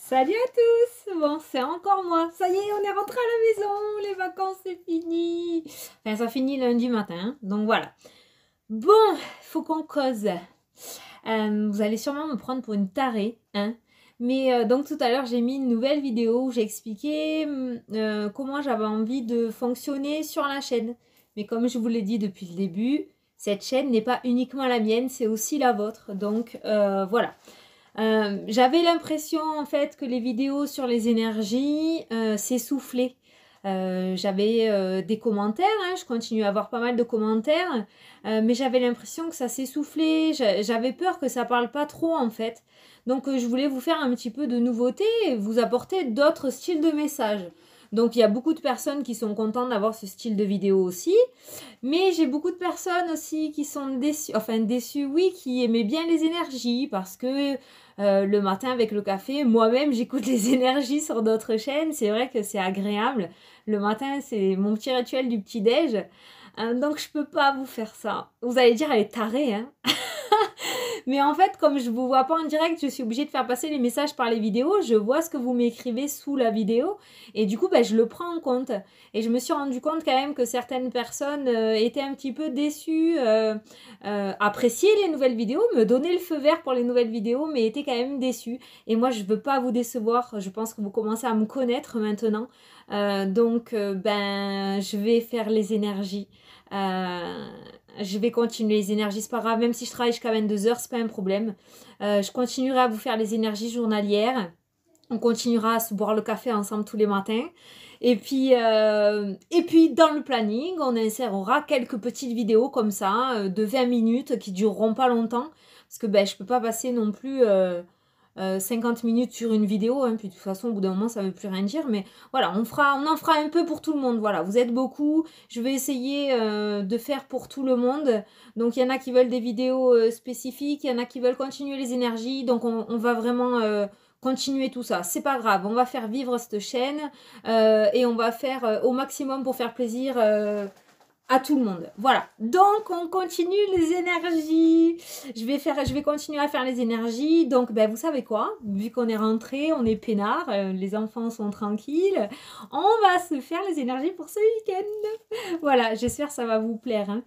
Salut à tous! Bon, c'est encore moi. Ça y est, on est rentré à la maison. Les vacances, c'est fini. Enfin, ça finit lundi matin. Donc voilà. Bon, faut qu'on cause. Vous allez sûrement me prendre pour une tarée, hein. Mais donc tout à l'heure, j'ai mis une nouvelle vidéo où j'expliquais comment j'avais envie de fonctionner sur la chaîne. Mais comme je vous l'ai dit depuis le début, cette chaîne n'est pas uniquement la mienne, c'est aussi la vôtre. Donc voilà. J'avais l'impression en fait que les vidéos sur les énergies s'essoufflaient. J'avais des commentaires, hein, je continue à avoir pas mal de commentaires, mais j'avais l'impression que ça s'essoufflait, j'avais peur que ça parle pas trop en fait. Donc je voulais vous faire un petit peu de nouveauté et vous apporter d'autres styles de messages. Donc il y a beaucoup de personnes qui sont contentes d'avoir ce style de vidéo aussi, mais j'ai beaucoup de personnes aussi qui sont déçues, enfin déçues oui, qui aimaient bien les énergies parce que le matin avec le café, moi-même j'écoute les énergies sur d'autres chaînes, c'est vrai que c'est agréable. Le matin c'est mon petit rituel du petit-déj, donc je peux pas vous faire ça. Vous allez dire elle est tarée, hein. Mais en fait, comme je vous vois pas en direct, je suis obligée de faire passer les messages par les vidéos. Je vois ce que vous m'écrivez sous la vidéo. Et du coup, ben, je le prends en compte. Et je me suis rendu compte quand même que certaines personnes étaient un petit peu déçues, appréciaient les nouvelles vidéos, me donnaient le feu vert pour les nouvelles vidéos, mais étaient quand même déçues. Et moi, je veux pas vous décevoir. Je pense que vous commencez à me connaître maintenant. Ben, je vais faire les énergies. Je vais continuer les énergies, c'est pas grave, même si je travaille jusqu'à 22h, c'est pas un problème. Je continuerai à vous faire les énergies journalières. On continuera à se boire le café ensemble tous les matins. Et puis dans le planning, on insérera quelques petites vidéos comme ça, de 20 minutes, qui dureront pas longtemps. Parce que ben, je peux pas passer non plus 50 minutes sur une vidéo, hein, puis de toute façon au bout d'un moment ça veut plus rien dire, mais voilà, on en fera un peu pour tout le monde, voilà, vous êtes beaucoup, je vais essayer de faire pour tout le monde, donc il y en a qui veulent des vidéos spécifiques, il y en a qui veulent continuer les énergies, donc on va vraiment continuer tout ça, c'est pas grave, on va faire vivre cette chaîne et on va faire au maximum pour faire plaisir à tout le monde. Voilà. Donc, on continue les énergies. Je vais continuer à faire les énergies. Donc, ben, vous savez quoi? Vu qu'on est rentré, on est peinard, les enfants sont tranquilles, on va se faire les énergies pour ce week-end. Voilà, j'espère que ça va vous plaire, hein.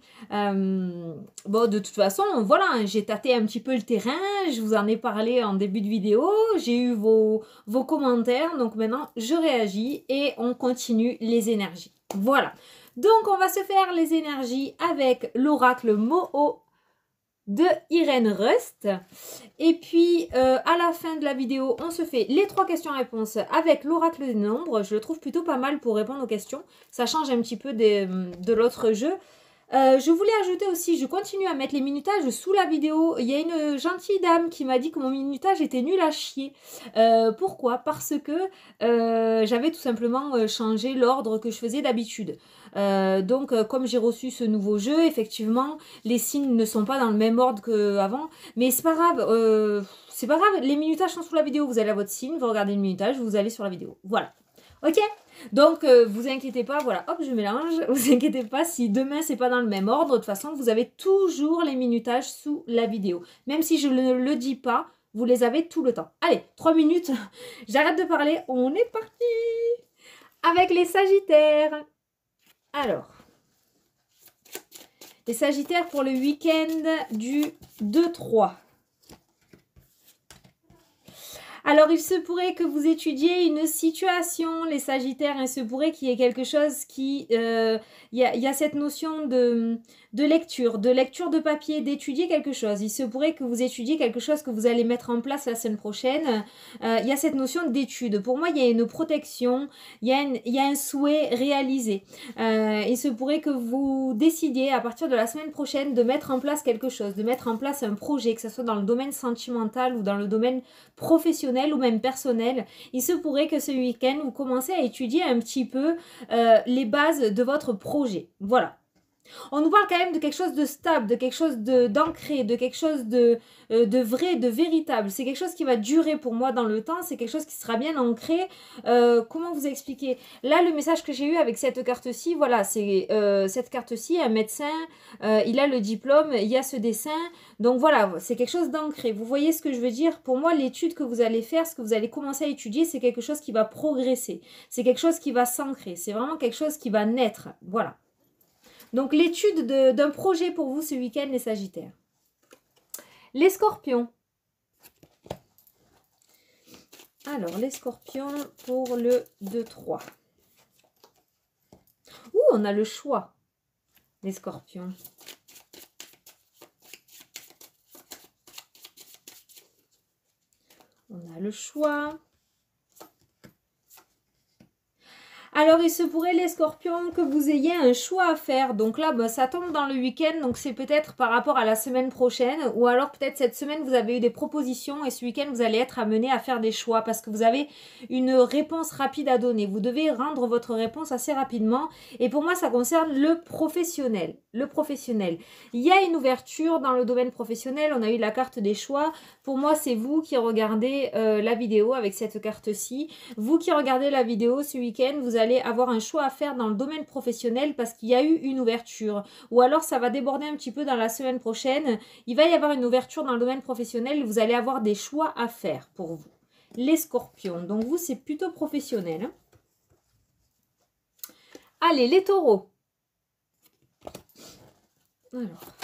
Bon, de toute façon, voilà, hein, j'ai tâté un petit peu le terrain, je vous en ai parlé en début de vidéo, j'ai eu vos commentaires, donc maintenant, je réagis et on continue les énergies. Voilà. Donc, on va se faire les énergies avec l'oracle Moho de Irène Rust. Et puis, à la fin de la vidéo, on se fait les 3 questions-réponses avec l'oracle des nombres. Je le trouve plutôt pas mal pour répondre aux questions. Ça change un petit peu de l'autre jeu. Je voulais ajouter aussi, je continue à mettre les minutages sous la vidéo. Il y a une gentille dame qui m'a dit que mon minutage était nul à chier. Pourquoi? Parce que j'avais tout simplement changé l'ordre que je faisais d'habitude. Donc, comme j'ai reçu ce nouveau jeu, effectivement, les signes ne sont pas dans le même ordre qu'avant. Mais c'est pas grave, c'est pas grave, les minutages sont sous la vidéo. Vous allez à votre signe, vous regardez le minutage, vous allez sur la vidéo. Voilà. Ok? Donc, vous inquiétez pas, voilà, hop, je mélange. Vous inquiétez pas si demain c'est pas dans le même ordre. De toute façon, vous avez toujours les minutages sous la vidéo. Même si je ne le dis pas, vous les avez tout le temps. Allez, 3 minutes, j'arrête de parler, on est parti avec les Sagittaires. Alors, les Sagittaires pour le week-end du 2-3. Alors, il se pourrait que vous étudiez une situation, les Sagittaires. Il se pourrait qu'il y ait quelque chose qui... Il y a cette notion de lecture de papier, d'étudier quelque chose. Il se pourrait que vous étudiez quelque chose que vous allez mettre en place la semaine prochaine. Il y a cette notion d'étude. Pour moi, il y a une protection, il y a un souhait réalisé. Il se pourrait que vous décidiez à partir de la semaine prochaine de mettre en place quelque chose, de mettre en place un projet, que ce soit dans le domaine sentimental ou dans le domaine professionnel ou même personnel. Il se pourrait que ce week-end, vous commencez à étudier un petit peu les bases de votre projet. Voilà. On nous parle quand même de quelque chose de stable, de quelque chose d'ancré, de quelque chose de vrai, de véritable. C'est quelque chose qui va durer pour moi dans le temps, c'est quelque chose qui sera bien ancré. Comment vous expliquer? Là, le message que j'ai eu avec cette carte-ci, voilà, c'est cette carte-ci, un médecin, il a le diplôme, il y a ce dessin. Donc voilà, c'est quelque chose d'ancré. Vous voyez ce que je veux dire? Pour moi, l'étude que vous allez faire, ce que vous allez commencer à étudier, c'est quelque chose qui va progresser. C'est quelque chose qui va s'ancrer. C'est vraiment quelque chose qui va naître. Voilà. Donc, l'étude d'un projet pour vous ce week-end, les Sagittaires. Les Scorpions. Alors, les Scorpions pour le 2-3. Ouh, on a le choix, les Scorpions. On a le choix. Alors, il se pourrait, les Scorpions, que vous ayez un choix à faire. Donc là, bah, ça tombe dans le week-end, donc c'est peut-être par rapport à la semaine prochaine. Ou alors peut-être cette semaine, vous avez eu des propositions et ce week-end, vous allez être amené à faire des choix parce que vous avez une réponse rapide à donner. Vous devez rendre votre réponse assez rapidement. Et pour moi, ça concerne le professionnel. Le professionnel. Il y a une ouverture dans le domaine professionnel. On a eu la carte des choix. Pour moi, c'est vous qui regardez la vidéo avec cette carte-ci. Vous qui regardez la vidéo ce week-end, vous allez avoir un choix à faire dans le domaine professionnel parce qu'il y a eu une ouverture. Ou alors ça va déborder un petit peu dans la semaine prochaine. Il va y avoir une ouverture dans le domaine professionnel. Vous allez avoir des choix à faire pour vous. Les Scorpions. Donc vous, c'est plutôt professionnel. Hein. Allez, les Taureaux. Alors,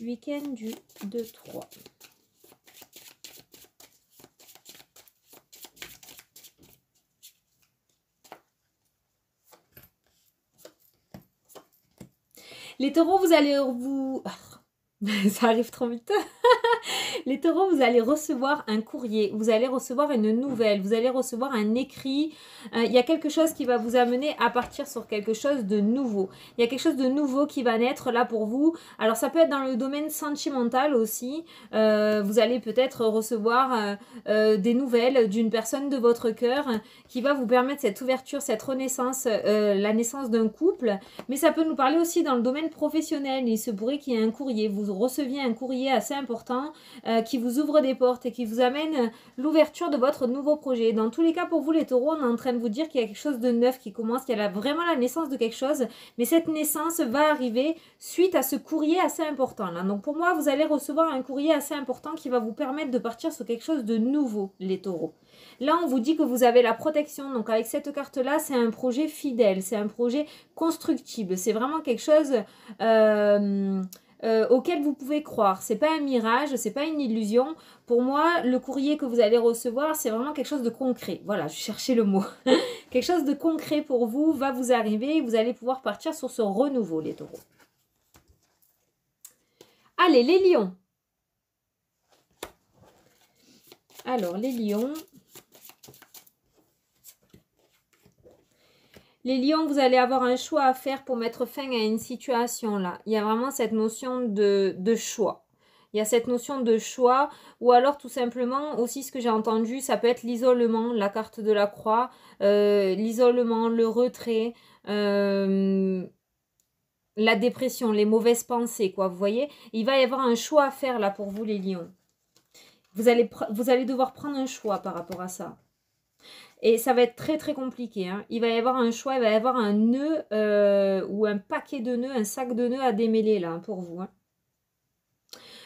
week-end du 2-3. Les Taureaux, vous allez vous... Ça arrive trop vite. Les Taureaux, vous allez recevoir un courrier, vous allez recevoir une nouvelle, vous allez recevoir un écrit. Il y a quelque chose qui va vous amener à partir sur quelque chose de nouveau. Il y a quelque chose de nouveau qui va naître là pour vous. Alors ça peut être dans le domaine sentimental aussi. Vous allez peut-être recevoir des nouvelles d'une personne de votre cœur qui va vous permettre cette ouverture, cette renaissance, la naissance d'un couple. Mais ça peut nous parler aussi dans le domaine professionnel. Il se pourrait qu'il y ait un courrier. Vous receviez un courrier assez important qui vous ouvre des portes et qui vous amène l'ouverture de votre nouveau projet. Dans tous les cas, pour vous les taureaux, on est en train de vous dire qu'il y a quelque chose de neuf qui commence, qu'il y a vraiment la naissance de quelque chose. Mais cette naissance va arriver suite à ce courrier assez important. Là. Donc pour moi, vous allez recevoir un courrier assez important qui va vous permettre de partir sur quelque chose de nouveau, les taureaux. Là, on vous dit que vous avez la protection. Donc avec cette carte-là, c'est un projet fidèle, c'est un projet constructible. C'est vraiment quelque chose... auquel vous pouvez croire. C'est pas un mirage, c'est pas une illusion. Pour moi, le courrier que vous allez recevoir, c'est vraiment quelque chose de concret. Voilà, je cherchais le mot. Quelque chose de concret pour vous va vous arriver et vous allez pouvoir partir sur ce renouveau, les taureaux. Allez, les lions. Alors, les lions... Les lions, vous allez avoir un choix à faire pour mettre fin à une situation là. Il y a vraiment cette notion de choix. Il y a cette notion de choix ou alors tout simplement aussi ce que j'ai entendu, ça peut être l'isolement, la carte de la croix, l'isolement, le retrait, la dépression, les mauvaises pensées quoi. Vous voyez, il va y avoir un choix à faire là pour vous les lions. Vous allez devoir prendre un choix par rapport à ça. Et ça va être très très compliqué. Hein. Il va y avoir un choix, il va y avoir un nœud ou un paquet de nœuds, un sac de nœuds à démêler là pour vous. Hein.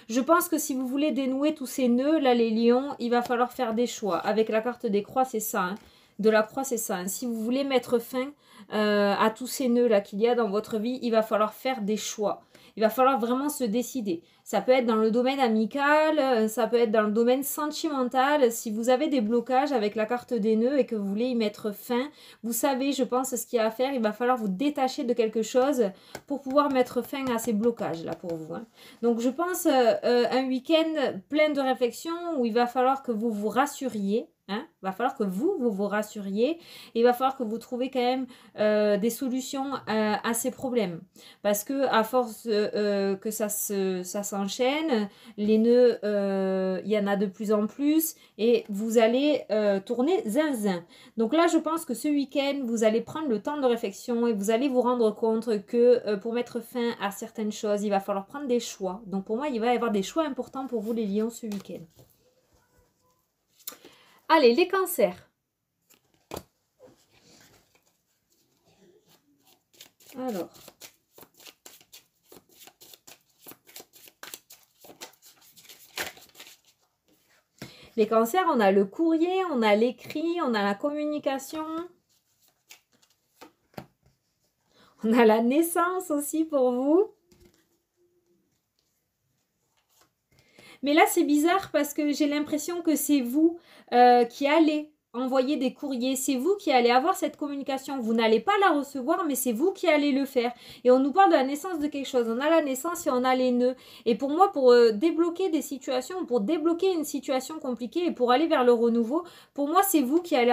Je pense que si vous voulez dénouer tous ces nœuds, là les lions, il va falloir faire des choix. Avec la carte des croix, c'est ça. Hein. De la croix, c'est ça. Hein. Si vous voulez mettre fin à tous ces nœuds là qu'il y a dans votre vie, il va falloir faire des choix. Il va falloir vraiment se décider. Ça peut être dans le domaine amical, ça peut être dans le domaine sentimental. Si vous avez des blocages avec la carte des nœuds et que vous voulez y mettre fin, vous savez, je pense, ce qu'il y a à faire. Il va falloir vous détacher de quelque chose pour pouvoir mettre fin à ces blocages là pour vous. Hein. Donc je pense un week-end plein de réflexions où il va falloir que vous vous rassuriez. Hein, va falloir que vous vous rassuriez. Et il va falloir que vous trouviez quand même des solutions à ces problèmes. Parce que à force que ça s'enchaîne, les nœuds, il y en a de plus en plus et vous allez tourner zinzin. Donc là, je pense que ce week-end, vous allez prendre le temps de réflexion et vous allez vous rendre compte que pour mettre fin à certaines choses, il va falloir prendre des choix. Donc pour moi, il va y avoir des choix importants pour vous les lions ce week-end. Allez, les cancers. Alors. Les cancers, on a le courrier, on a l'écrit, on a la communication. On a la naissance aussi pour vous. Mais là, c'est bizarre parce que j'ai l'impression que c'est vous qui allez envoyer des courriers. C'est vous qui allez avoir cette communication. Vous n'allez pas la recevoir, mais c'est vous qui allez le faire. Et on nous parle de la naissance de quelque chose. On a la naissance et on a les nœuds. Et pour moi, pour débloquer des situations, pour débloquer une situation compliquée et pour aller vers le renouveau, pour moi, c'est vous qui allez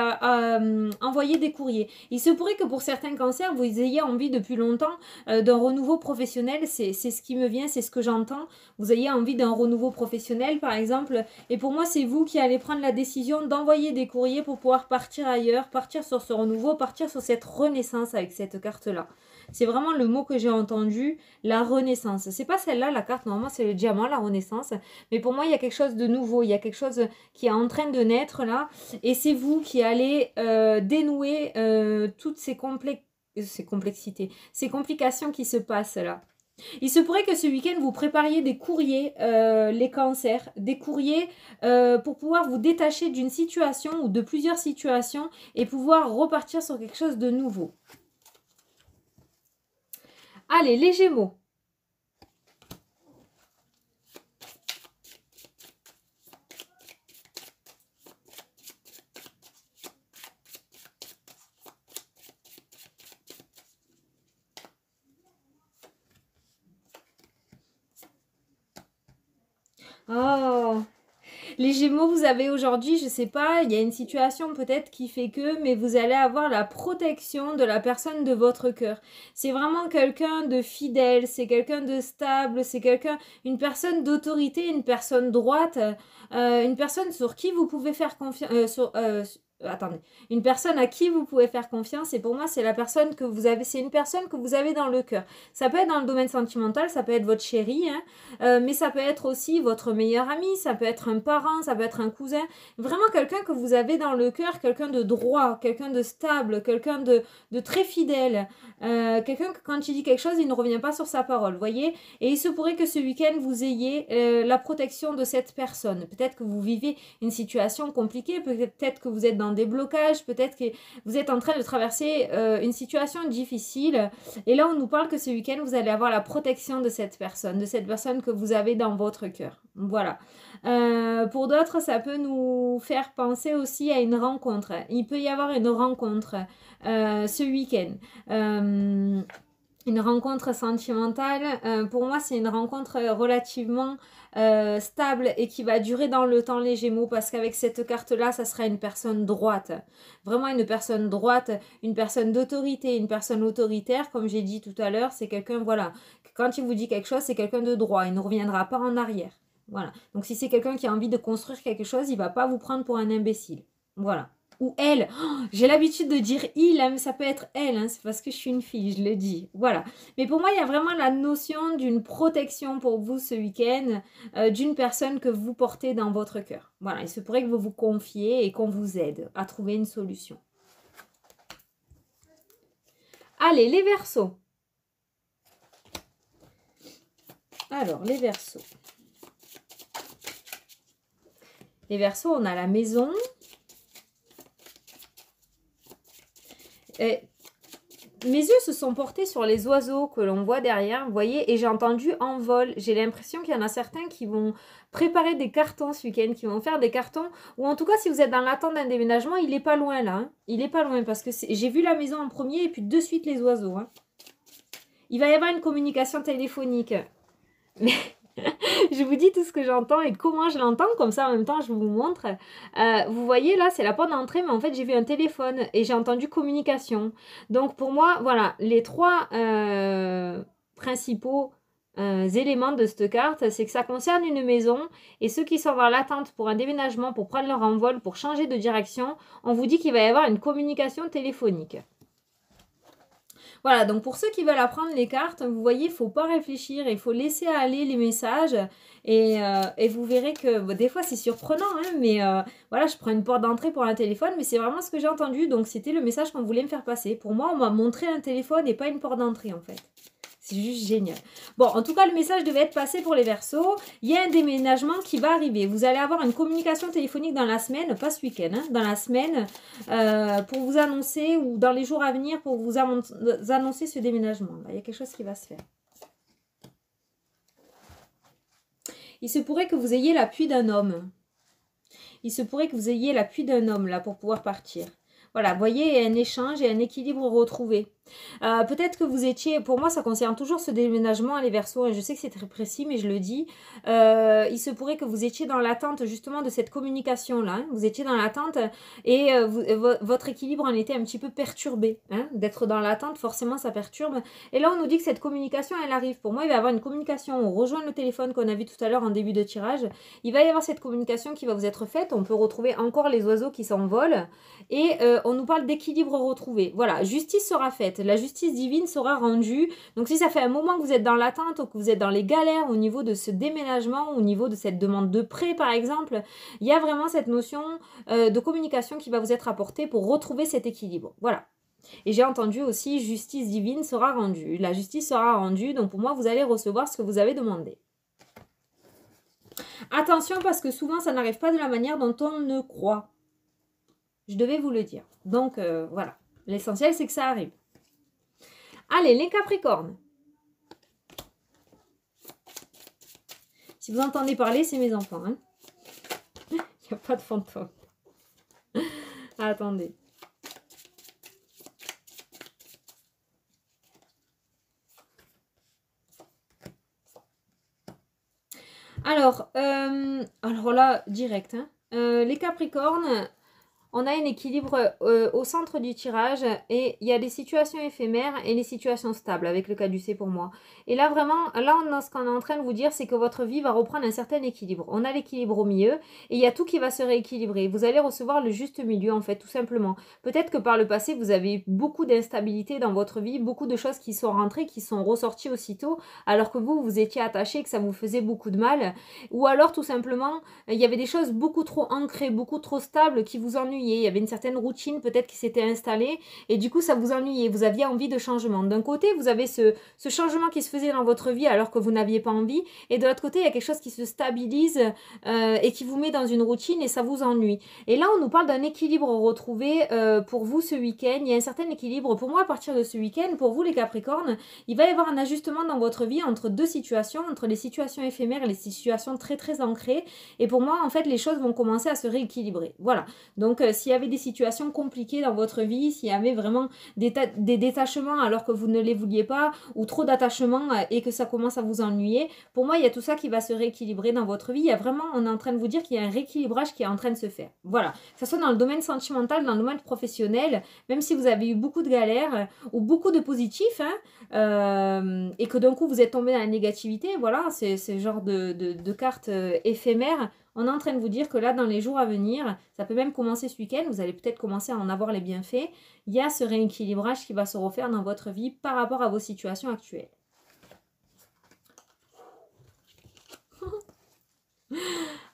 envoyer des courriers. Il se pourrait que pour certains cancers, vous ayez envie depuis longtemps d'un renouveau professionnel. C'est ce qui me vient, c'est ce que j'entends. Vous ayez envie d'un renouveau professionnel, par exemple. Et pour moi, c'est vous qui allez prendre la décision d'envoyer des courriers pour pouvoir partir ailleurs, partir sur ce renouveau, partir sur cette renaissance avec cette carte-là. C'est vraiment le mot que j'ai entendu, la renaissance. C'est pas celle-là, la carte, normalement c'est le diamant, la renaissance. Mais pour moi, il y a quelque chose de nouveau, il y a quelque chose qui est en train de naître là. Et c'est vous qui allez dénouer toutes ces complexités, ces complications qui se passent là. Il se pourrait que ce week-end, vous prépariez des courriers, les cancers, des courriers pour pouvoir vous détacher d'une situation ou de plusieurs situations et pouvoir repartir sur quelque chose de nouveau. Allez, les Gémeaux. Oh, les Gémeaux, vous avez aujourd'hui, je sais pas, il y a une situation peut-être qui fait que, mais vous allez avoir la protection de la personne de votre cœur. C'est vraiment quelqu'un de fidèle, c'est quelqu'un de stable, c'est quelqu'un, une personne d'autorité, une personne droite, une personne sur qui vous pouvez faire confiance, attendez, une personne à qui vous pouvez faire confiance et pour moi c'est la personne que vous avez, c'est une personne que vous avez dans le cœur. Ça peut être dans le domaine sentimental, ça peut être votre chéri, hein, mais ça peut être aussi votre meilleur ami, ça peut être un parent, ça peut être un cousin, vraiment quelqu'un que vous avez dans le cœur, quelqu'un de droit, quelqu'un de stable, quelqu'un de très fidèle, quelqu'un que quand il dit quelque chose il ne revient pas sur sa parole, voyez. Et il se pourrait que ce week-end vous ayez la protection de cette personne. Peut-être que vous vivez une situation compliquée, peut-être que vous êtes dans des blocages, peut-être que vous êtes en train de traverser une situation difficile et là on nous parle que ce week-end vous allez avoir la protection de cette personne que vous avez dans votre cœur. Voilà. Pour d'autres ça peut nous faire penser aussi à une rencontre. Il peut y avoir une rencontre ce week-end. Une rencontre sentimentale, pour moi c'est une rencontre relativement stable et qui va durer dans le temps les Gémeaux parce qu'avec cette carte là ça sera une personne droite, vraiment une personne droite, une personne d'autorité, une personne autoritaire comme j'ai dit tout à l'heure, c'est quelqu'un, voilà, quand il vous dit quelque chose c'est quelqu'un de droit, il ne reviendra pas en arrière, voilà. Donc si c'est quelqu'un qui a envie de construire quelque chose, il ne va pas vous prendre pour un imbécile, voilà. Ou elle, oh, j'ai l'habitude de dire il, hein, mais ça peut être elle, hein, c'est parce que je suis une fille, je le dis, voilà. Mais pour moi, il y a vraiment la notion d'une protection pour vous ce week-end, d'une personne que vous portez dans votre cœur. Voilà, il se pourrait que vous vous confiez et qu'on vous aide à trouver une solution. Allez, les Verseaux. Alors, les Verseaux. Les Verseaux, on a la maison. Et mes yeux se sont portés sur les oiseaux que l'on voit derrière, vous voyez, et j'ai entendu en vol. J'ai l'impression qu'il y en a certains qui vont préparer des cartons ce week-end, qui vont faire des cartons, ou en tout cas, si vous êtes dans l'attente d'un déménagement, il n'est pas loin là. Hein. Il n'est pas loin parce que j'ai vu la maison en premier et puis de suite les oiseaux. Hein. Il va y avoir une communication téléphonique. Mais Je vous dis tout ce que j'entends et comment je l'entends, comme ça en même temps je vous montre. Vous voyez là, c'est la porte d'entrée, mais en fait j'ai vu un téléphone et j'ai entendu communication. Donc pour moi, voilà, les trois principaux éléments de cette carte, c'est que ça concerne une maison et ceux qui sont dans l'attente pour un déménagement, pour prendre leur envol, pour changer de direction, on vous dit qu'il va y avoir une communication téléphonique. Voilà, donc pour ceux qui veulent apprendre les cartes, vous voyez, il ne faut pas réfléchir, il faut laisser aller les messages et vous verrez que bon, des fois c'est surprenant, hein, mais voilà, je prends une porte d'entrée pour un téléphone, mais c'est vraiment ce que j'ai entendu, donc c'était le message qu'on voulait me faire passer. Pour moi, on m'a montré un téléphone et pas une porte d'entrée en fait. C'est juste génial. Bon, en tout cas, le message devait être passé pour les Verseaux. Il y a un déménagement qui va arriver. Vous allez avoir une communication téléphonique dans la semaine, pas ce week-end, hein, dans la semaine, pour vous annoncer, ou dans les jours à venir, pour vous annoncer ce déménagement. Là, il y a quelque chose qui va se faire. Il se pourrait que vous ayez l'appui d'un homme. Il se pourrait que vous ayez l'appui d'un homme, là, pour pouvoir partir. Voilà, vous voyez, il y a un échange et un équilibre retrouvé. Peut-être que vous étiez, pour moi ça concerne toujours ce déménagement à les Verseaux, et je sais que c'est très précis mais je le dis, il se pourrait que vous étiez dans l'attente justement de cette communication là, hein. Vous étiez dans l'attente et votre équilibre en était un petit peu perturbé, hein. D'être dans l'attente forcément ça perturbe, et là on nous dit que cette communication elle arrive. Pour moi il va y avoir une communication, on rejoint le téléphone qu'on a vu tout à l'heure en début de tirage, il va y avoir cette communication qui va vous être faite, on peut retrouver encore les oiseaux qui s'envolent et on nous parle d'équilibre retrouvé. Voilà, justice sera faite. La justice divine sera rendue. Donc si ça fait un moment que vous êtes dans l'attente ou que vous êtes dans les galères au niveau de ce déménagement, au niveau de cette demande de prêt par exemple, il y a vraiment cette notion de communication qui va vous être apportée pour retrouver cet équilibre. Voilà. Et j'ai entendu aussi justice divine sera rendue. La justice sera rendue, donc pour moi vous allez recevoir ce que vous avez demandé. Attention parce que souvent ça n'arrive pas de la manière dont on ne croit. Je devais vous le dire. Donc voilà. L'essentiel c'est que ça arrive. Allez, les Capricornes. Si vous entendez parler, c'est mes enfants. Hein. Il n'y a pas de fantôme. Attendez. Alors là, direct. Hein. Les Capricornes... On a un équilibre au centre du tirage et il y a des situations éphémères et les situations stables avec le caducée pour moi. Et là vraiment, là ce qu'on est en train de vous dire, c'est que votre vie va reprendre un certain équilibre. On a l'équilibre au milieu et il y a tout qui va se rééquilibrer. Vous allez recevoir le juste milieu en fait, tout simplement. Peut-être que par le passé, vous avez eu beaucoup d'instabilité dans votre vie, beaucoup de choses qui sont rentrées, qui sont ressorties aussitôt, alors que vous étiez attaché, que ça vous faisait beaucoup de mal. Ou alors tout simplement, il y avait des choses beaucoup trop ancrées, beaucoup trop stables qui vous ennuyaient. Il y avait une certaine routine peut-être qui s'était installée et du coup ça vous ennuyait, vous aviez envie de changement. D'un côté vous avez ce changement qui se faisait dans votre vie alors que vous n'aviez pas envie, et de l'autre côté il y a quelque chose qui se stabilise et qui vous met dans une routine et ça vous ennuie. Et là on nous parle d'un équilibre retrouvé pour vous ce week-end. Il y a un certain équilibre pour moi à partir de ce week-end. Pour vous les Capricornes, il va y avoir un ajustement dans votre vie entre deux situations, entre les situations éphémères et les situations très très ancrées, et pour moi en fait les choses vont commencer à se rééquilibrer. Voilà, donc s'il y avait des situations compliquées dans votre vie, s'il y avait vraiment des détachements alors que vous ne les vouliez pas, ou trop d'attachements et que ça commence à vous ennuyer, pour moi il y a tout ça qui va se rééquilibrer dans votre vie. Il y a vraiment, on est en train de vous dire qu'il y a un rééquilibrage qui est en train de se faire. Voilà, que ce soit dans le domaine sentimental, dans le domaine professionnel, même si vous avez eu beaucoup de galères ou beaucoup de positifs, hein, et que d'un coup vous êtes tombé dans la négativité, voilà, c'est ce genre de cartes éphémères. On est en train de vous dire que là, dans les jours à venir, ça peut même commencer ce week-end, vous allez peut-être commencer à en avoir les bienfaits. Il y a ce rééquilibrage qui va se refaire dans votre vie par rapport à vos situations actuelles.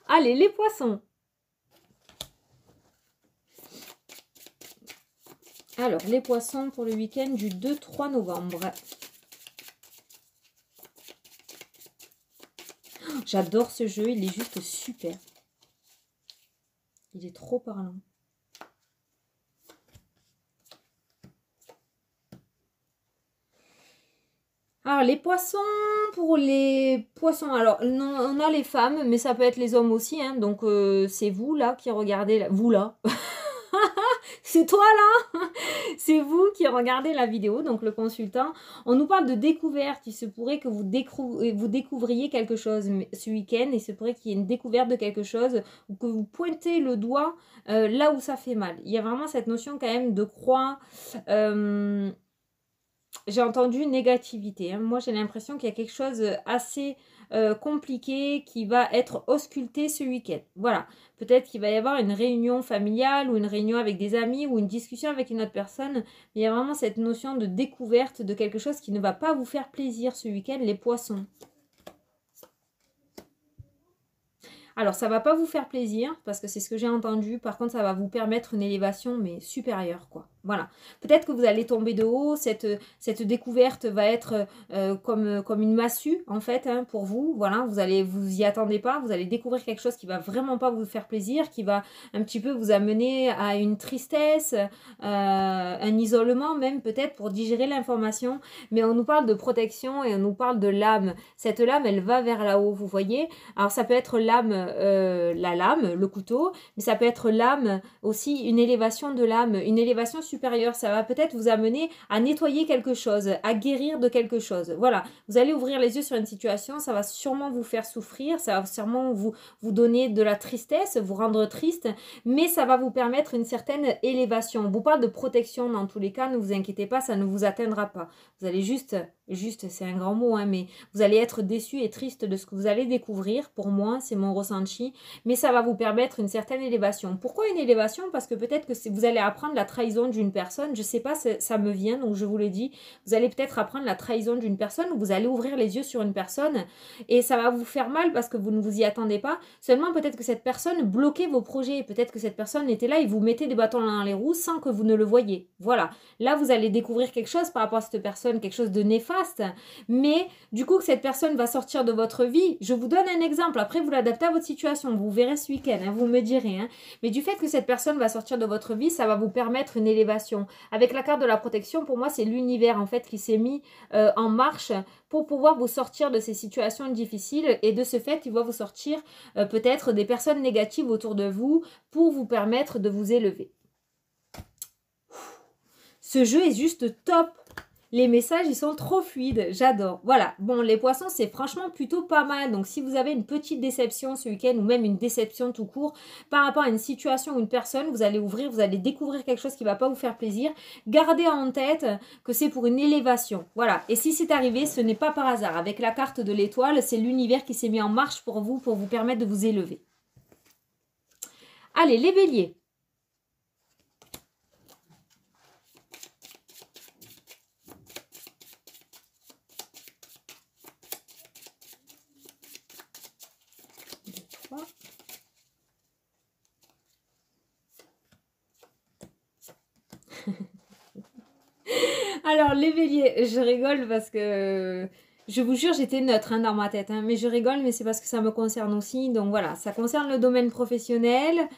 Allez, les poissons. Alors, les poissons pour le week-end du 2-3 novembre. J'adore ce jeu, il est juste super. Il est trop parlant. Alors, les poissons, pour les poissons, alors, non, on a les femmes, mais ça peut être les hommes aussi, hein, donc c'est vous, là, qui regardez, vous, là. C'est toi là? C'est vous qui regardez la vidéo, donc le consultant. On nous parle de découverte. Il se pourrait que vous découvriez quelque chose ce week-end. Il se pourrait qu'il y ait une découverte de quelque chose ou que vous pointez le doigt là où ça fait mal. Il y a vraiment cette notion quand même de croix. J'ai entendu négativité. Hein. Moi, j'ai l'impression qu'il y a quelque chose assez compliqué qui va être ausculté ce week-end. Voilà. Peut-être qu'il va y avoir une réunion familiale ou une réunion avec des amis ou une discussion avec une autre personne. Mais il y a vraiment cette notion de découverte de quelque chose qui ne va pas vous faire plaisir ce week-end, les poissons. Alors, ça ne va pas vous faire plaisir parce que c'est ce que j'ai entendu. Par contre, ça va vous permettre une élévation, mais supérieure, quoi. Voilà. Peut-être que vous allez tomber de haut. Cette découverte va être comme une massue, en fait, hein, pour vous. Voilà, vous y attendez pas. Vous allez découvrir quelque chose qui va vraiment pas vous faire plaisir, qui va un petit peu vous amener à une tristesse, un isolement même, peut-être, pour digérer l'information. Mais on nous parle de protection et on nous parle de l'âme. Cette lame, elle va vers là-haut, vous voyez. Alors, ça peut être l'âme, la lame, le couteau, mais ça peut être l'âme aussi, une élévation de l'âme, une élévation supérieure. Ça va peut-être vous amener à nettoyer quelque chose, à guérir de quelque chose. Voilà, vous allez ouvrir les yeux sur une situation, ça va sûrement vous faire souffrir, ça va sûrement vous donner de la tristesse, vous rendre triste, mais ça va vous permettre une certaine élévation. On vous parle de protection dans tous les cas, ne vous inquiétez pas, ça ne vous atteindra pas. Vous allez juste, c'est un grand mot, hein, mais vous allez être déçu et triste de ce que vous allez découvrir. Pour moi, c'est mon ressenti, mais ça va vous permettre une certaine élévation. Pourquoi une élévation? Parce que peut-être que vous allez apprendre la trahison d'une personne, je sais pas, ça me vient, donc je vous le dis, vous allez peut-être apprendre la trahison d'une personne, ou vous allez ouvrir les yeux sur une personne, et ça va vous faire mal parce que vous ne vous y attendez pas, seulement peut-être que cette personne bloquait vos projets, peut-être que cette personne était là et vous mettez des bâtons dans les roues sans que vous ne le voyiez, voilà, là vous allez découvrir quelque chose par rapport à cette personne, quelque chose de néfaste, mais du coup que cette personne va sortir de votre vie, je vous donne un exemple, après vous l'adaptez à votre situation, vous verrez ce week-end, hein, vous me direz, hein, mais du fait que cette personne va sortir de votre vie, ça va vous permettre une élévation. Avec la carte de la protection, pour moi, c'est l'univers en fait qui s'est mis en marche pour pouvoir vous sortir de ces situations difficiles et de ce fait, il va vous sortir peut-être des personnes négatives autour de vous pour vous permettre de vous élever. Ce jeu est juste top. Les messages, ils sont trop fluides. J'adore. Voilà. Bon, les poissons, c'est franchement plutôt pas mal. Donc, si vous avez une petite déception ce week-end ou même une déception tout court par rapport à une situation ou une personne, vous allez ouvrir, vous allez découvrir quelque chose qui ne va pas vous faire plaisir. Gardez en tête que c'est pour une élévation. Voilà. Et si c'est arrivé, ce n'est pas par hasard. Avec la carte de l'étoile, c'est l'univers qui s'est mis en marche pour vous permettre de vous élever. Allez, les béliers. Alors, les béliers, je rigole parce que je vous jure, j'étais neutre dans ma tête. Hein, mais je rigole, mais c'est parce que ça me concerne aussi. Donc voilà, ça concerne le domaine professionnel.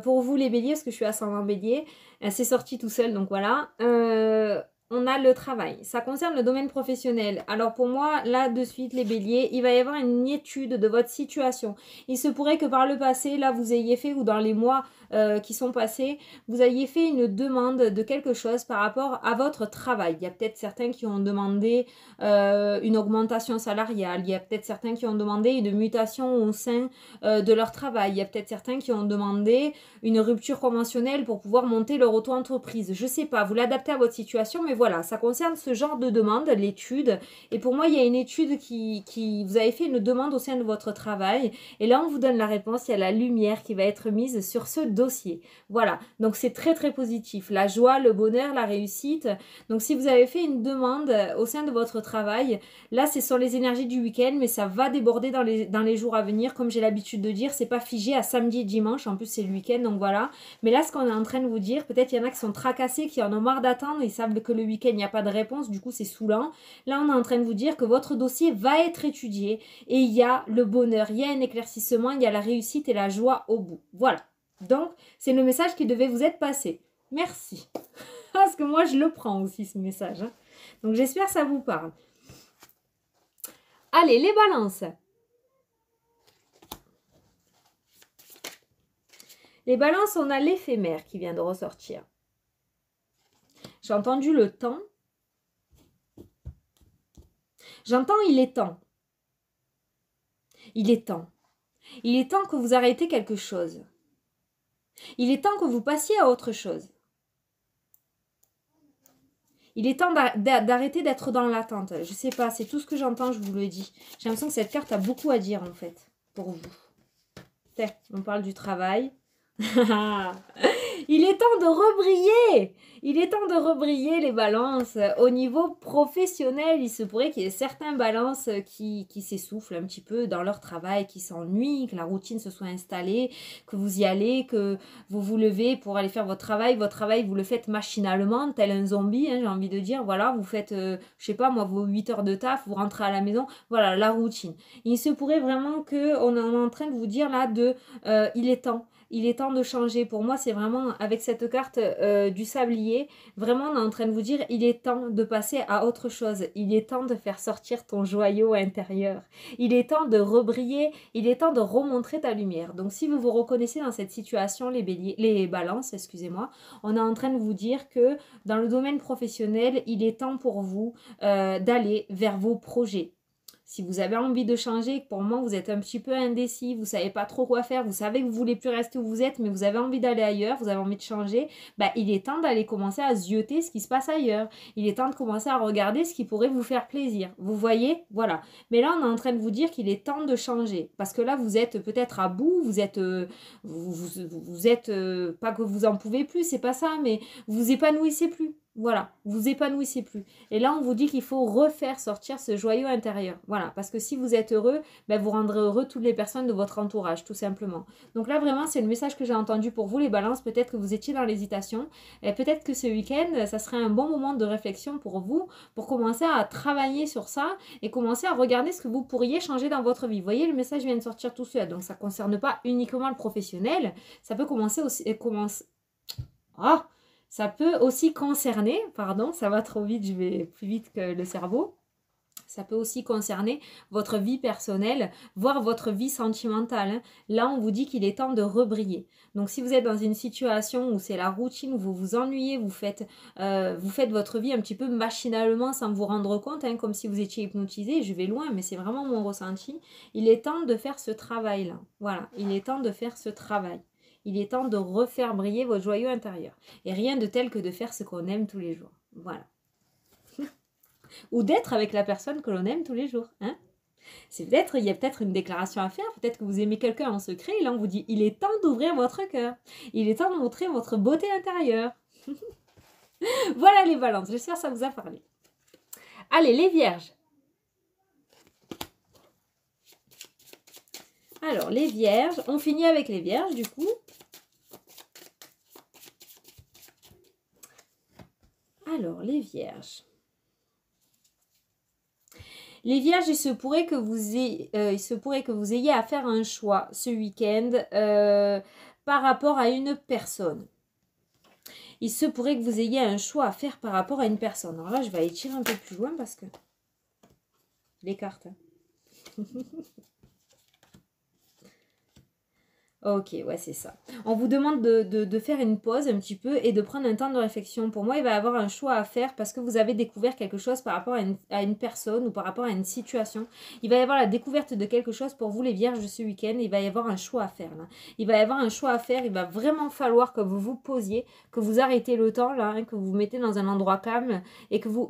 Pour vous, les béliers, parce que je suis ascendant bélier, c'est sorti tout seul, donc voilà. On a le travail. Ça concerne le domaine professionnel. Alors pour moi, là de suite, les béliers, il va y avoir une étude de votre situation. Il se pourrait que par le passé, là, vous ayez fait, ou dans les mois qui sont passés, vous ayez fait une demande de quelque chose par rapport à votre travail. Il y a peut-être certains qui ont demandé une augmentation salariale. Il y a peut-être certains qui ont demandé une mutation au sein de leur travail. Il y a peut-être certains qui ont demandé une rupture conventionnelle pour pouvoir monter leur auto-entreprise. Je sais pas, vous l'adaptez à votre situation, mais voilà, ça concerne ce genre de demande, l'étude. Et pour moi, il y a une étude qui vous avez fait une demande au sein de votre travail. Et là, on vous donne la réponse. Il y a la lumière qui va être mise sur ce dossier. Voilà, donc c'est très très positif. La joie, le bonheur, la réussite. Donc si vous avez fait une demande au sein de votre travail, là, ce sont les énergies du week-end, mais ça va déborder dans les jours à venir. Comme j'ai l'habitude de dire, c'est pas figé à samedi et dimanche. En plus, c'est le week-end, donc voilà. Mais là, ce qu'on est en train de vous dire, peut-être il y en a qui sont tracassés, qui en ont marre d'attendre, ils savent que le week-end, il n'y a pas de réponse, du coup, c'est saoulant. Là, on est en train de vous dire que votre dossier va être étudié et il y a le bonheur, il y a un éclaircissement, il y a la réussite et la joie au bout. Voilà. Donc, c'est le message qui devait vous être passé. Merci. Parce que moi, je le prends aussi, ce message. Hein. Donc, j'espère que ça vous parle. Allez, les balances. Les balances, on a l'éphémère qui vient de ressortir. J'ai entendu le temps. J'entends il est temps. Il est temps. Il est temps que vous arrêtez quelque chose. Il est temps que vous passiez à autre chose. Il est temps d'arrêter d'être dans l'attente. Je sais pas, c'est tout ce que j'entends, je vous le dis. J'ai l'impression que cette carte a beaucoup à dire en fait, pour vous. Tiens, on parle du travail. Il est temps de rebriller. Il est temps de rebriller les balances. Au niveau professionnel, il se pourrait qu'il y ait certains balances qui s'essoufflent un petit peu dans leur travail, qui s'ennuient, que la routine se soit installée, que vous y allez, que vous vous levez pour aller faire votre travail vous le faites machinalement, tel un zombie, hein, j'ai envie de dire. Voilà, vous faites, je sais pas moi, vos 8 heures de taf, vous rentrez à la maison. Voilà, la routine. Il se pourrait vraiment qu'on est en train de vous dire là il est temps. Il est temps de changer. Pour moi, c'est vraiment avec cette carte du sablier, vraiment on est en train de vous dire il est temps de passer à autre chose. Il est temps de faire sortir ton joyau intérieur. Il est temps de rebriller. Il est temps de remontrer ta lumière. Donc si vous vous reconnaissez dans cette situation, les balances, excusez-moi, on est en train de vous dire que dans le domaine professionnel, il est temps pour vous d'aller vers vos projets. Si vous avez envie de changer, pour moi vous êtes un petit peu indécis, vous ne savez pas trop quoi faire, vous savez que vous ne voulez plus rester où vous êtes, mais vous avez envie d'aller ailleurs, vous avez envie de changer, bah, il est temps d'aller commencer à zioter ce qui se passe ailleurs. Il est temps de commencer à regarder ce qui pourrait vous faire plaisir. Vous voyez? Voilà. Mais là, on est en train de vous dire qu'il est temps de changer. Parce que là, vous êtes peut-être à bout, vous êtes, pas que vous en pouvez plus, c'est pas ça, mais vous épanouissez plus. Voilà, vous épanouissez plus. Et là, on vous dit qu'il faut refaire sortir ce joyau intérieur. Voilà, parce que si vous êtes heureux, ben vous rendrez heureux toutes les personnes de votre entourage, tout simplement. Donc là, vraiment, c'est le message que j'ai entendu pour vous, les balances. Peut-être que vous étiez dans l'hésitation. Et peut-être que ce week-end, ça serait un bon moment de réflexion pour vous, pour commencer à travailler sur ça et commencer à regarder ce que vous pourriez changer dans votre vie. Vous voyez, le message vient de sortir tout seul. Donc, ça ne concerne pas uniquement le professionnel. Ça peut commencer aussi... Ça peut aussi concerner, pardon, ça va trop vite, je vais plus vite que le cerveau. Ça peut aussi concerner votre vie personnelle, voire votre vie sentimentale. Hein. Là, on vous dit qu'il est temps de rebriller. Donc, si vous êtes dans une situation où c'est la routine, où vous vous ennuyez, vous faites votre vie un petit peu machinalement sans vous rendre compte, hein, comme si vous étiez hypnotisé. Je vais loin, mais c'est vraiment mon ressenti. Il est temps de faire ce travail-là. Voilà, il est temps de faire ce travail. Il est temps de refaire briller votre joyau intérieur. Et rien de tel que de faire ce qu'on aime tous les jours. Voilà. Ou d'être avec la personne que l'on aime tous les jours. Hein, il y a peut-être une déclaration à faire. Peut-être que vous aimez quelqu'un en secret. Et là, on vous dit, il est temps d'ouvrir votre cœur. Il est temps de montrer votre beauté intérieure. Voilà les balances. J'espère que ça vous a parlé. Allez, les vierges. Alors, les vierges. On finit avec les vierges, du coup. Alors, les vierges. Les vierges, il se pourrait que vous ayez à faire un choix ce week-end par rapport à une personne. Il se pourrait que vous ayez un choix à faire par rapport à une personne. Alors là, je vais aller tirer un peu plus loin parce que... Les cartes. Hein. Ok, ouais, c'est ça. On vous demande de faire une pause un petit peu et de prendre un temps de réflexion. Pour moi, il va y avoir un choix à faire parce que vous avez découvert quelque chose par rapport à une personne ou par rapport à une situation. Il va y avoir la découverte de quelque chose pour vous, les vierges, de ce week-end. Il va y avoir un choix à faire, là. Il va y avoir un choix à faire. Il va vraiment falloir que vous vous posiez, que vous arrêtez le temps, là, hein, que vous vous mettez dans un endroit calme et que vous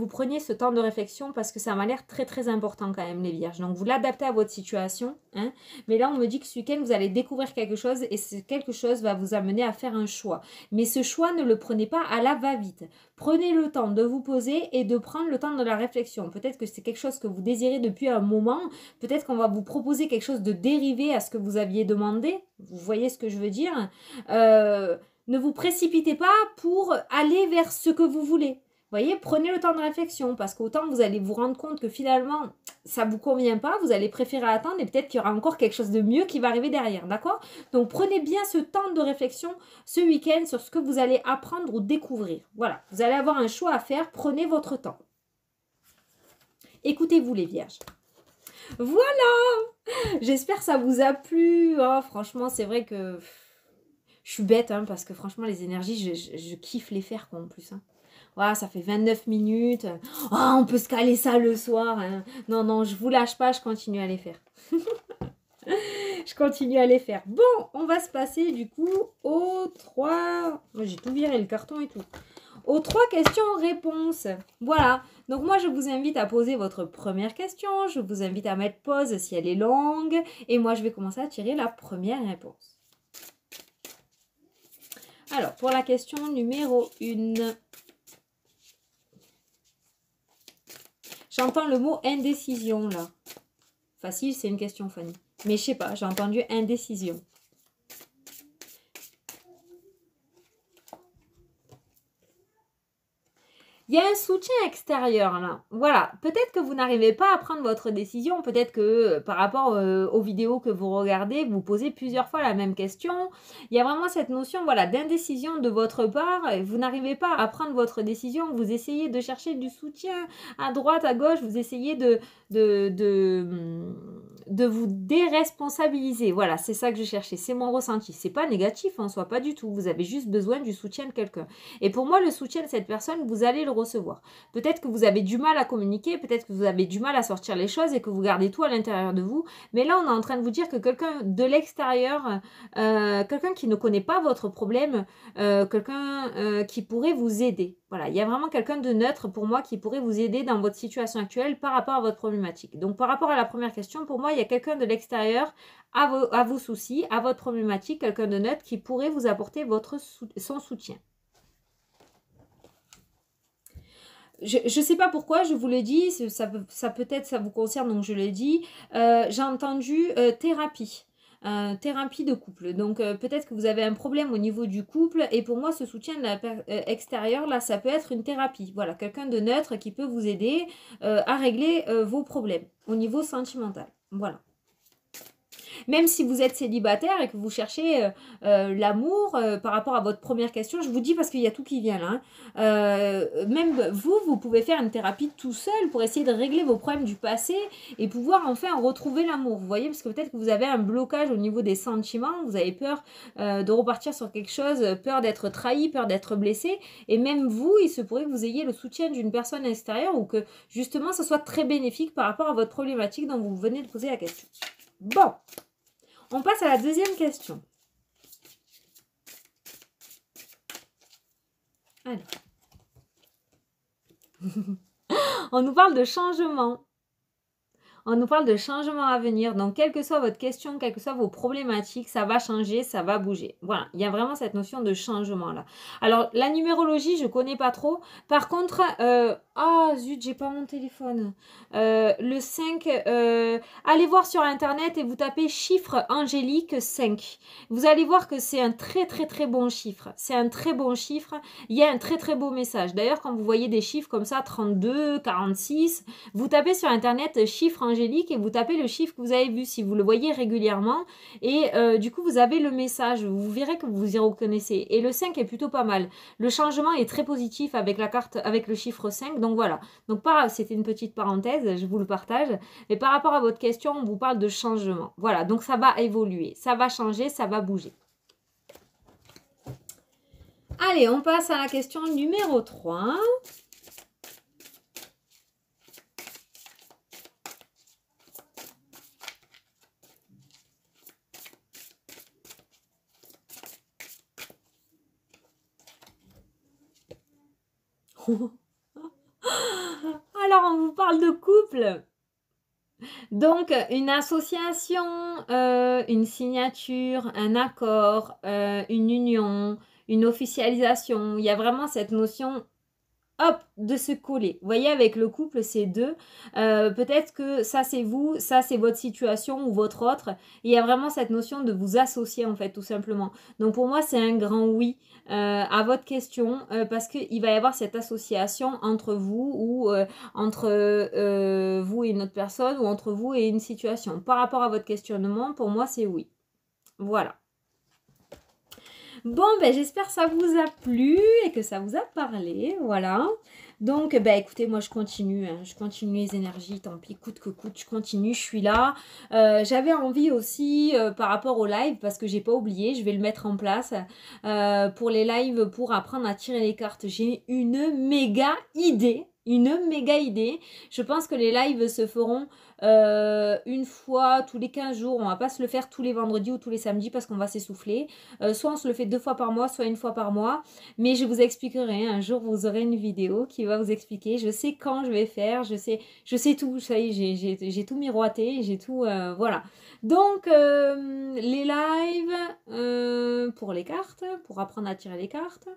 preniez ce temps de réflexion parce que ça m'a l'air très, très important quand même, les vierges. Donc, vous l'adaptez à votre situation, hein. Mais là, on me dit que ce week-end, vous allez découvrir quelque chose et ce quelque chose va vous amener à faire un choix. Mais ce choix, ne le prenez pas à la va-vite. Prenez le temps de vous poser et de prendre le temps de la réflexion. Peut-être que c'est quelque chose que vous désirez depuis un moment. Peut-être qu'on va vous proposer quelque chose de dérivé à ce que vous aviez demandé. Vous voyez ce que je veux dire? Ne vous précipitez pas pour aller vers ce que vous voulez. Voyez, prenez le temps de réflexion parce qu'autant vous allez vous rendre compte que finalement ça ne vous convient pas, vous allez préférer attendre et peut-être qu'il y aura encore quelque chose de mieux qui va arriver derrière, d'accord? Donc prenez bien ce temps de réflexion ce week-end sur ce que vous allez apprendre ou découvrir. Voilà, vous allez avoir un choix à faire, prenez votre temps. Écoutez-vous les vierges. Voilà. J'espère que ça vous a plu. Oh, franchement, c'est vrai que je suis bête, hein, parce que franchement, les énergies, je kiffe les faire, quoi, en plus. Hein. Voilà, ça fait 29 minutes. Oh, on peut se caler ça le soir. Hein. Non, non, je vous lâche pas, je continue à les faire. Je continue à les faire. Bon, on va se passer du coup aux 3... J'ai tout viré, le carton et tout. Aux 3 questions-réponses. Voilà. Donc moi, je vous invite à poser votre première question. Je vous invite à mettre pause si elle est longue. Et moi, je vais commencer à tirer la première réponse. Alors, pour la question numéro 1. J'entends le mot indécision, là. Facile, c'est une question, Fanny. Mais je sais pas, j'ai entendu indécision. Il y a un soutien extérieur là. Voilà, peut-être que vous n'arrivez pas à prendre votre décision, peut-être que par rapport aux vidéos que vous regardez, vous posez plusieurs fois la même question. Il y a vraiment cette notion voilà, d'indécision de votre part. Vous n'arrivez pas à prendre votre décision, vous essayez de chercher du soutien à droite, à gauche, vous essayez de vous déresponsabiliser. Voilà, c'est ça que je cherchais, c'est mon ressenti. C'est pas négatif en soi, pas du tout. Vous avez juste besoin du soutien de quelqu'un. Et pour moi, le soutien de cette personne, vous allez le recevoir. Peut-être que vous avez du mal à communiquer, peut-être que vous avez du mal à sortir les choses et que vous gardez tout à l'intérieur de vous. Mais là, on est en train de vous dire que quelqu'un de l'extérieur, quelqu'un qui ne connaît pas votre problème, quelqu'un qui pourrait vous aider. Voilà, il y a vraiment quelqu'un de neutre pour moi qui pourrait vous aider dans votre situation actuelle par rapport à votre problématique. Donc par rapport à la première question, pour moi, il y a quelqu'un de l'extérieur à vos soucis, à votre problématique, quelqu'un de neutre qui pourrait vous apporter son soutien. Je ne sais pas pourquoi, je vous l'ai dit, ça peut-être ça vous concerne, donc je l'ai dit. J'ai entendu thérapie. Thérapie de couple. Donc peut-être que vous avez un problème au niveau du couple et pour moi ce soutien de extérieur là ça peut être une thérapie. Voilà, quelqu'un de neutre qui peut vous aider à régler vos problèmes au niveau sentimental. Voilà. Même si vous êtes célibataire et que vous cherchez l'amour par rapport à votre première question, je vous dis parce qu'il y a tout qui vient là. Même vous pouvez faire une thérapie tout seul pour essayer de régler vos problèmes du passé et pouvoir enfin retrouver l'amour. Vous voyez, parce que peut-être que vous avez un blocage au niveau des sentiments, vous avez peur de repartir sur quelque chose, peur d'être trahi, peur d'être blessé. Et même vous, il se pourrait que vous ayez le soutien d'une personne extérieure ou que justement ce soit très bénéfique par rapport à votre problématique dont vous venez de poser la question. Bon, on passe à la deuxième question. Allez. On nous parle de changement. On nous parle de changement à venir. Donc, quelle que soit votre question, quelles que soient vos problématiques, ça va changer, ça va bouger. Voilà, il y a vraiment cette notion de changement là. Alors, la numérologie, je ne connais pas trop. Par contre, zut, j'ai pas mon téléphone. Le 5, allez voir sur Internet et vous tapez chiffre angélique 5. Vous allez voir que c'est un très, très, très bon chiffre. C'est un très bon chiffre. Il y a un très, très beau message. D'ailleurs, quand vous voyez des chiffres comme ça, 32, 46, vous tapez sur Internet chiffre angélique et vous tapez le chiffre que vous avez vu si vous le voyez régulièrement et du coup vous avez le message, vous verrez que vous y reconnaissez et le 5 est plutôt pas mal. Le changement est très positif avec la carte, avec le chiffre 5, donc voilà. Donc c'était une petite parenthèse, je vous le partage, mais par rapport à votre question, on vous parle de changement. Voilà, donc ça va évoluer, ça va changer, ça va bouger. Allez, on passe à la question numéro 3. Alors, on vous parle de couple. Donc, une association, une signature, un accord, une union, une officialisation. Il y a vraiment cette notion, hop, de se coller. Vous voyez, avec le couple, c'est deux. Peut-être que ça, c'est vous, ça, c'est votre situation ou votre autre. Il y a vraiment cette notion de vous associer, en fait, tout simplement. Donc, pour moi, c'est un grand oui à votre question parce qu'il va y avoir cette association entre vous ou entre vous et une autre personne ou entre vous et une situation. Par rapport à votre questionnement, pour moi, c'est oui. Voilà. Bon, ben j'espère que ça vous a plu et que ça vous a parlé, voilà. Donc, bah, écoutez, moi, je continue, hein, je continue les énergies, tant pis, coûte que coûte, je continue, je suis là. J'avais envie aussi, par rapport au live, parce que j'ai pas oublié, je vais le mettre en place, pour les lives, pour apprendre à tirer les cartes. J'ai une méga idée. Une méga idée. Je pense que les lives se feront une fois tous les 15 jours. On va pas se le faire tous les vendredis ou tous les samedis parce qu'on va s'essouffler. Soit on se le fait 2 fois par mois, soit une fois par mois. Mais je vous expliquerai. Un jour, vous aurez une vidéo qui va vous expliquer. Je sais quand je vais faire. Je sais tout. Ça y est, j'ai tout miroité. J'ai tout. Voilà. Donc, les lives pour les cartes, pour apprendre à tirer les cartes.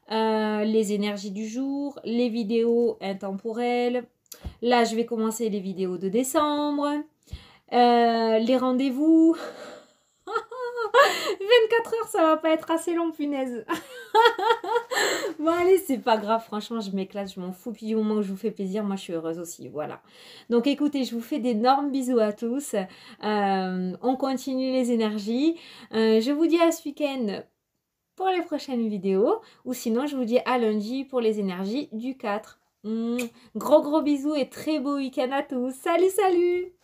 Les énergies du jour, les vidéos intemporelles. Là, je vais commencer les vidéos de décembre. Les rendez-vous. 24 heures, ça va pas être assez long, punaise. Bon, allez, c'est pas grave. Franchement, je m'éclate, je m'en fous. Puis du moment que je vous fais plaisir, moi, je suis heureuse aussi. Voilà. Donc, écoutez, je vous fais d'énormes bisous à tous. On continue les énergies. Je vous dis à ce week-end pour les prochaines vidéos. Ou sinon, je vous dis à lundi pour les énergies du 4. Gros bisous et très beau week-end à tous. Salut, salut!